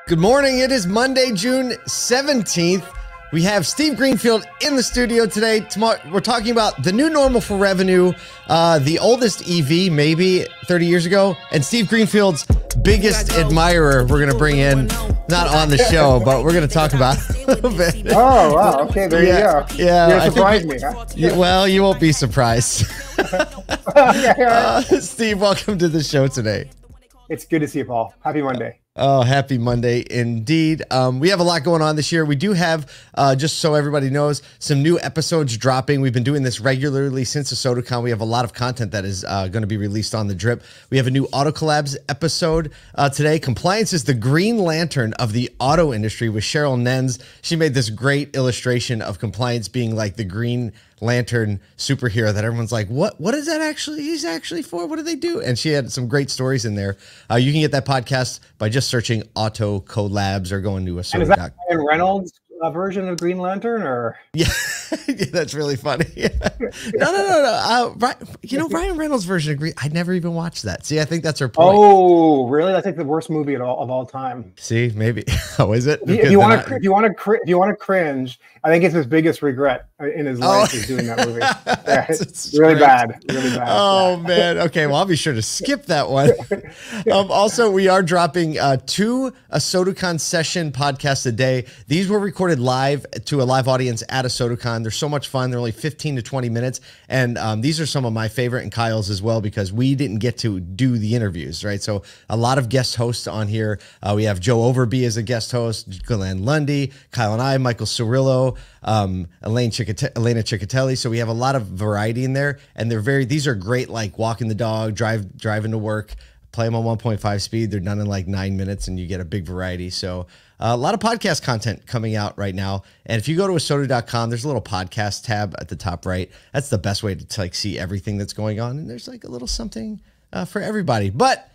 Good morning. It is Monday, June 17th. We have Steve Greenfield in the studio today. Tomorrow, we're talking about the new normal for revenue, the oldest EV, maybe 30 years ago, and Steve Greenfield's biggest admirer we're going to bring in, not on the show, but we're going to talk about a little bit. Oh, wow. Okay, there you go. Yeah. You're surprised me, huh? Well, you won't be surprised. Steve, welcome to the show today. It's good to see you, Paul. Happy Monday. Oh, happy Monday indeed. We have a lot going on this year. We do have, just so everybody knows, some new episodes dropping. We've been doing this regularly since ASOTU CON. We have a lot of content that is going to be released on the drip. We have a new Auto Collabs episode today. Compliance is the green lantern of the auto industry with Sherryl Nens. She made this great illustration of compliance being like the green lantern superhero that everyone's like, what is that actually? He's actually for? What do they do? And she had some great stories in there. You can get that podcast by just searching Auto Collabs or going to ASOTU. And is that Ryan Reynolds' version of Green Lantern, or? Yeah, that's really funny. No. Ryan Reynolds' version of Green. I never even watched that. See, I think that's her point. Oh, really? That's like the worst movie of all time. See, maybe. Oh, is it? If you want to cringe, I think it's his biggest regret in his life is doing that movie. Yeah, it's really bad. Oh man. Okay. Well, I'll be sure to skip that one. Also, we are dropping 2 ASOTU CON session podcasts a day. These were recorded live to a live audience at ASOTU CON. They're so much fun. They're only 15 to 20 minutes. And these are some of my favorite, and Kyle's as well, because we didn't get to do the interviews, right? So a lot of guest hosts on here. We have Joe Overby as a guest host, Glenn Lundy, Kyle and I, Michael Cirillo, Elena Ciccatelli. So we have a lot of variety in there, and these are great, like walking the dog, driving to work, play them on 1.5 speed. They're done in like 9 minutes, and you get a big variety. So a lot of podcast content coming out right now. And if you go to ASOTU.com, there's a little podcast tab at the top right. That's the best way to like see everything that's going on. And there's like a little something for everybody. But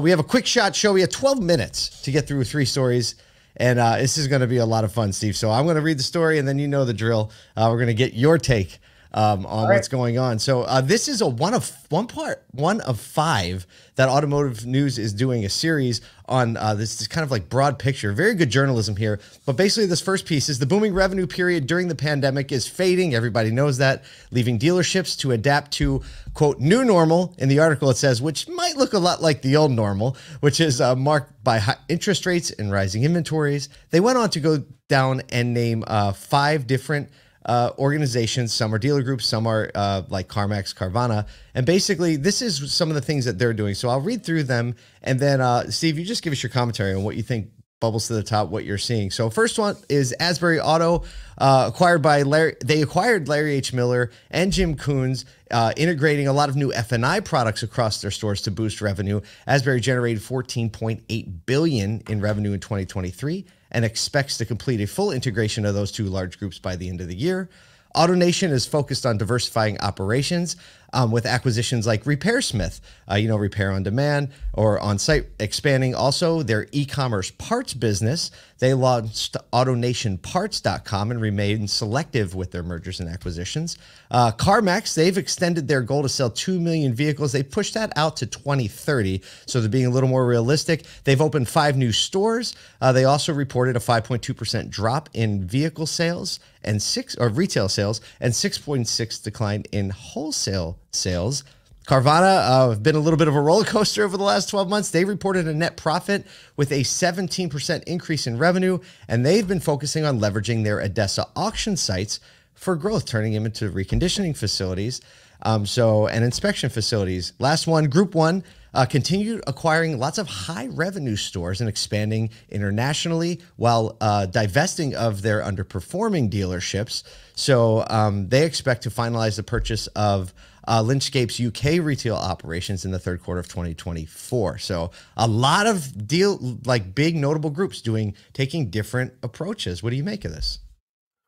we have a quick shot show. We have 12 minutes to get through 3 stories. And this is going to be a lot of fun, Steve. So I'm going to read the story, and then you know the drill. We're going to get your take on what's going on. So this is a one of 5 that Automotive News is doing a series on this kind of like broad picture. Very good journalism here. But basically this first piece is the booming revenue period during the pandemic is fading. Everybody knows that, leaving dealerships to adapt to, quote, new normal. In the article it says, which might look a lot like the old normal, which is marked by high interest rates and rising inventories. They went on to go down and name 5 different organizations. Some are dealer groups, some are like CarMax, Carvana, and basically this is some of the things that they're doing. So I'll read through them, and then Steve, you just give us your commentary on what you think bubbles to the top, what you're seeing. So first one is Asbury Auto, acquired by Larry. They acquired Larry H. Miller and Jim Koons, integrating a lot of new F&I products across their stores to boost revenue. Asbury generated $14.8 billion in revenue in 2023 and expects to complete a full integration of those 2 large groups by the end of the year. AutoNation is focused on diversifying operations with acquisitions like RepairSmith, repair on demand or on site, expanding also their e-commerce parts business. They launched AutoNationParts.com and remained selective with their mergers and acquisitions. CarMax, they've extended their goal to sell 2 million vehicles. They pushed that out to 2030, so they're being a little more realistic. They've opened 5 new stores. They also reported a 5.2% drop in vehicle sales and retail sales, and 6.6% decline in wholesale sales. Carvana have been a little bit of a roller coaster over the last 12 months. They reported a net profit with a 17% increase in revenue, and they've been focusing on leveraging their Odessa auction sites for growth, turning them into reconditioning facilities and inspection facilities. Last one, Group 1, continued acquiring lots of high revenue stores and expanding internationally while divesting of their underperforming dealerships. So they expect to finalize the purchase of Lynchscape's UK retail operations in the 3rd quarter of 2024. So a lot of big notable groups taking different approaches. What do you make of this?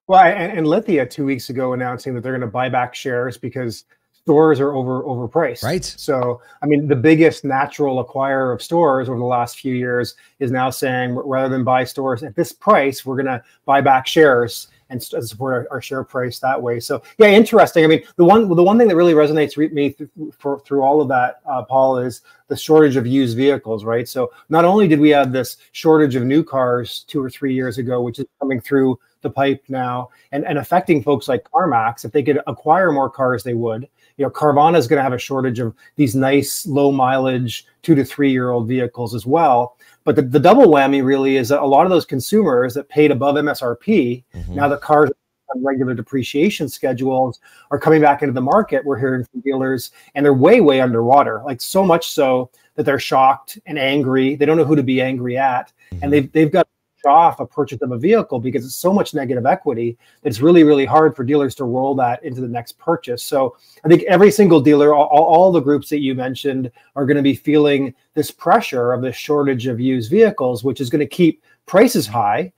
Well, and Lithia 2 weeks ago announcing that they're going to buy back shares because stores are overpriced. Right. So, I mean, the biggest natural acquirer of stores over the last few years is now saying, rather than buy stores at this price, we're going to buy back shares and support our share price that way. So yeah, interesting. I mean, the one thing that really resonates with me through all of that, Paul, is the shortage of used vehicles, right? So not only did we have this shortage of new cars 2 or 3 years ago, which is coming through the pipe now and affecting folks like CarMax. If they could acquire more cars, they would. You know, Carvana is going to have a shortage of these nice low mileage 2 to 3 year old vehicles as well. But the double whammy really is that a lot of those consumers that paid above MSRP, now the cars on regular depreciation schedules are coming back into the market. We're hearing from dealers, and they're way underwater, like so much so that they're shocked and angry. They don't know who to be angry at, and they've got off a purchase of a vehicle because it's so much negative equity that it's really hard for dealers to roll that into the next purchase. So I think every single dealer, all the groups that you mentioned, are going to be feeling this pressure of the shortage of used vehicles, which is going to keep prices high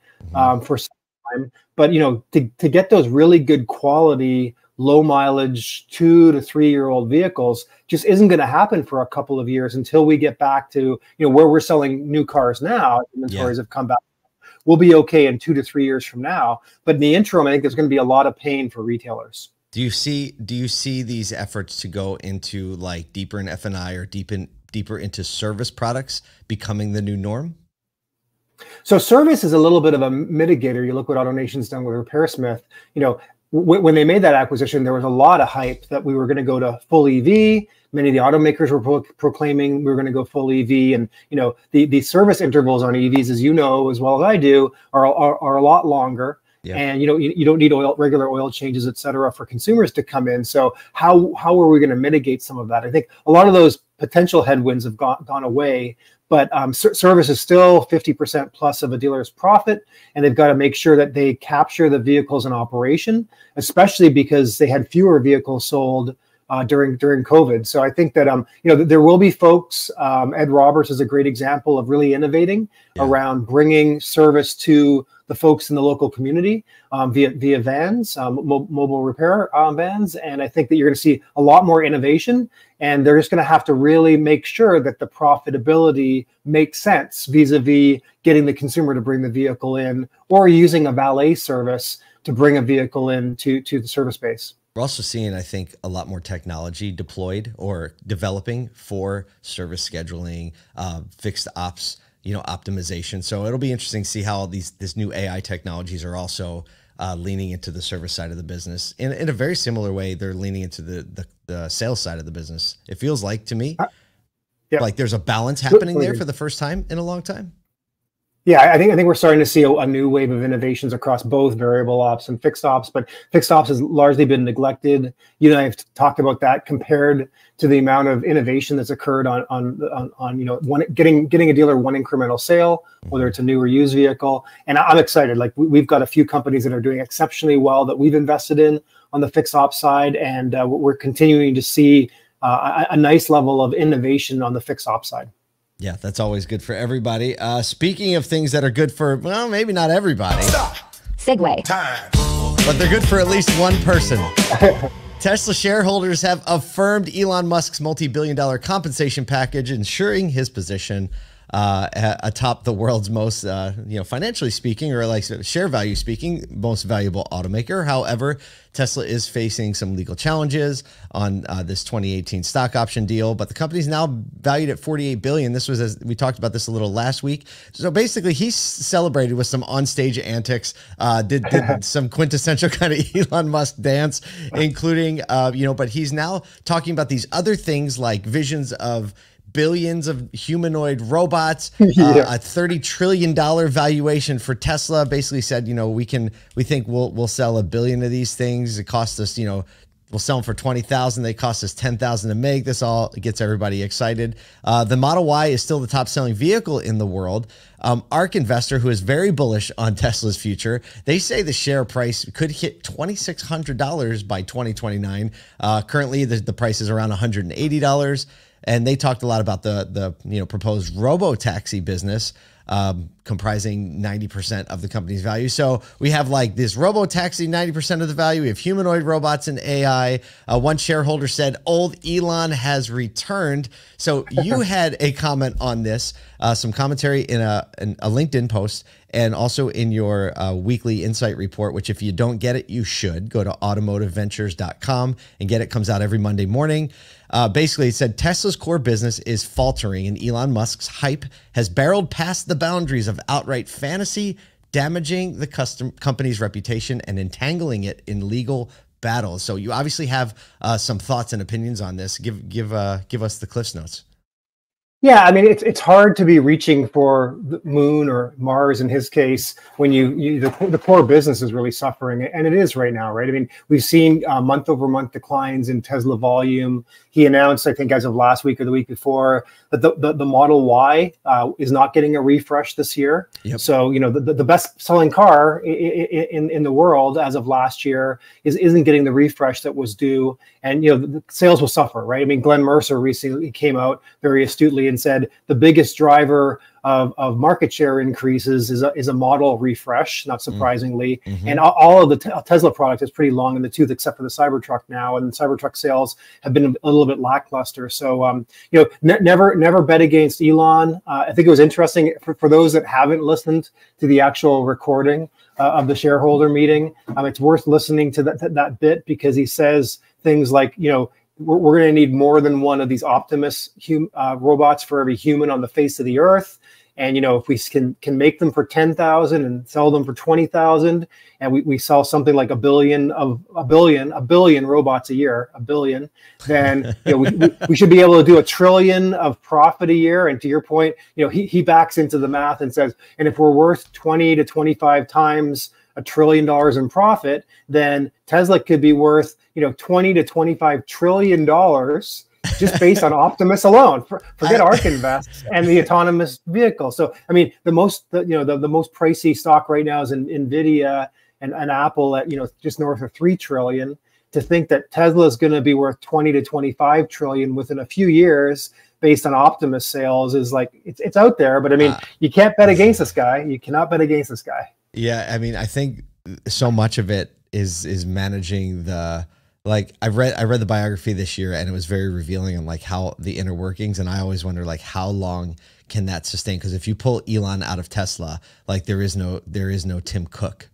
for some time. But you know, to get those really good quality, low mileage 2 to 3 year old vehicles just isn't going to happen for a couple of years until we get back to, you know, where we're selling new cars now. Inventories have come back. We'll be okay in 2 to 3 years from now. But in the interim, I think there's going to be a lot of pain for retailers. Do you see these efforts to go into like deeper in F&I or deeper into service products becoming the new norm? So service is a little bit of a mitigator. You look what AutoNation's done with RepairSmith. You know, when they made that acquisition, there was a lot of hype that we were going to go to full EV. Many of the automakers were proclaiming we were going to go full EV, and you know the service intervals on EVs, as you know as well as I do, are a lot longer. Yeah. And you know you don't need regular oil changes, et cetera, for consumers to come in. So how are we going to mitigate some of that? I think a lot of those potential headwinds have gone away. But service is still 50% plus of a dealer's profit, and they've got to make sure that they capture the vehicles in operation, especially because they had fewer vehicles sold during COVID. So I think that you know, there will be folks. Ed Roberts is a great example of really innovating around bringing service to the folks in the local community via vans, mobile repair vans. And I think that you're going to see a lot more innovation, and they're just going to have to really make sure that the profitability makes sense vis-a-vis getting the consumer to bring the vehicle in or using a valet service to bring a vehicle in to the service base. We're also seeing, I think, a lot more technology deployed or developing for service scheduling, fixed ops, you know, optimization. So it'll be interesting to see how this new AI technologies are also leaning into the service side of the business in a very similar way. They're leaning into the sales side of the business. It feels like to me, like there's a balance happening there for the first time in a long time. Yeah, I think we're starting to see a new wave of innovations across both variable ops and fixed ops, but fixed ops has largely been neglected. You and I have talked about that compared to the amount of innovation that's occurred on you know, getting a dealer one incremental sale, whether it's a new or used vehicle. And I'm excited. Like we've got a few companies that are doing exceptionally well that we've invested in on the fixed ops side, and we're continuing to see a nice level of innovation on the fixed ops side. Yeah, that's always good for everybody. Speaking of things that are good for, well, maybe not everybody. Stop. Segue. Time. But they're good for at least one person. Tesla shareholders have affirmed Elon Musk's multi-billion-dollar compensation package, ensuring his position atop the world's most, you know, financially speaking, or like share value speaking, most valuable automaker. However, Tesla is facing some legal challenges on this 2018 stock option deal, but the company's now valued at $48 billion. This was, as we talked about this a little last week. So basically, he celebrated with some onstage antics, did some quintessential kind of Elon Musk dance, including, you know, but he's now talking about these other things like visions of billions of humanoid robots, a $30 trillion valuation for Tesla. Basically said, you know, we think we'll sell 1 billion of these things. It costs us, you know, we'll sell them for 20,000. They cost us 10,000 to make. This all gets everybody excited. The Model Y is still the top selling vehicle in the world. ARK Investor, who is very bullish on Tesla's future, they say the share price could hit $2,600 by 2029. Currently, the price is around $180. And they talked a lot about the you know, proposed robo-taxi business, comprising 90% of the company's value. So we have like this robo-taxi, 90% of the value. We have humanoid robots and AI. One shareholder said, old Elon has returned. So you had a comment on this. some commentary in a LinkedIn post, and also in your weekly insight report, which if you don't get it, you should go to automotiveventures.com and get it. Comes out every Monday morning. Basically, it said Tesla's core business is faltering, and Elon Musk's hype has barreled past the boundaries of outright fantasy, damaging the company's reputation and entangling it in legal battles. So you obviously have some thoughts and opinions on this. Give us the Cliff's Notes. Yeah, I mean, it's hard to be reaching for the moon or Mars in his case when the core business is really suffering, and it is right now, right? I mean, we've seen month over month declines in Tesla volume. He announced, I think, as of last week or the week before, that the Model Y is not getting a refresh this year. Yep. So, you know, the best selling car in the world as of last year isn't getting the refresh that was due, and you know, the sales will suffer, right? I mean, Glenn Mercer recently came out very astutely and said the biggest driver of market share increases is a model refresh, not surprisingly. Mm-hmm. And all of the Tesla product is pretty long in the tooth, except for the Cybertruck now, and the Cybertruck sales have been a little bit lackluster. So, you know, never bet against Elon. I think it was interesting for those that haven't listened to the actual recording of the shareholder meeting. It's worth listening to that bit, because he says things like, you know, we're going to need more than one of these Optimus robots for every human on the face of the earth. And, you know, if we can make them for 10,000 and sell them for 20,000, and we sell something like a billion robots a year, then, you know, we should be able to do $1 trillion of profit a year. And to your point, you know, he backs into the math and says, and if we're worth 20 to 25 times $1 trillion in profit, then Tesla could be worth, you know, 20 to 25 trillion dollars just based on Optimus alone. Forget ARK Invest and the autonomous vehicle. So, I mean, the most pricey stock right now is in Nvidia and Apple at, you know, just north of 3 trillion. To think that Tesla is going to be worth 20 to 25 trillion within a few years based on Optimus sales is like, it's out there. But I mean, you can't bet against this guy. You cannot bet against this guy. Yeah, I mean, I think so much of it is managing the, like, I read the biography this year, and it was very revealing on like how the inner workings, and I always wonder like how long can that sustain? Because if you pull Elon out of Tesla, like there is no Tim Cook,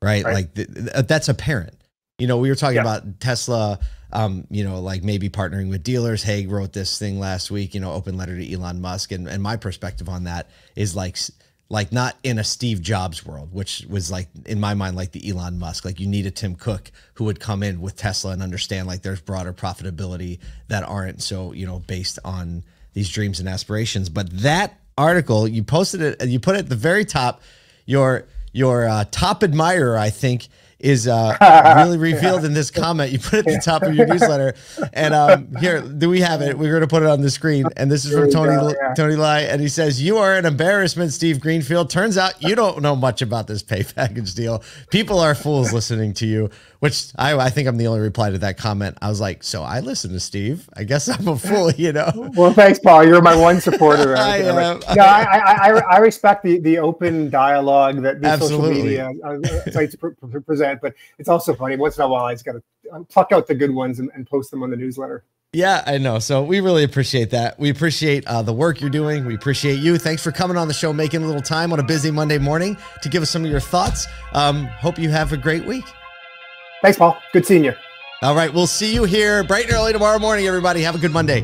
right? Like that's apparent. You know, we were talking about Tesla, you know, like maybe partnering with dealers. Haig wrote this thing last week, you know, open letter to Elon Musk, and my perspective on that is like not in a Steve Jobs world, which was like, in my mind, like the Elon Musk, like you need a Tim Cook who would come in with Tesla and understand like there's broader profitability that aren't so, you know, based on these dreams and aspirations. But that article, you posted it and you put it at the very top, your top admirer, I think, is really revealed in this comment. You put it at the top of your newsletter. And here, do we have it? We're going to put it on the screen. And this is from Tony Lai. And he says, "You are an embarrassment, Steve Greenfield. Turns out you don't know much about this pay package deal. People are fools listening to you," which I think I'm the only reply to that comment. I was like, so I listen to Steve. I guess I'm a fool, you know? Well, thanks, Paul. You're my one supporter. I respect the open dialogue that the social media sites present, but it's also funny. Once in a while, I just got to pluck out the good ones and post them on the newsletter. Yeah, I know. So we really appreciate that. We appreciate the work you're doing. We appreciate you. Thanks for coming on the show, making a little time on a busy Monday morning to give us some of your thoughts. Hope you have a great week. Thanks, Paul. Good seeing you. All right. We'll see you here bright and early tomorrow morning, everybody. Have a good Monday.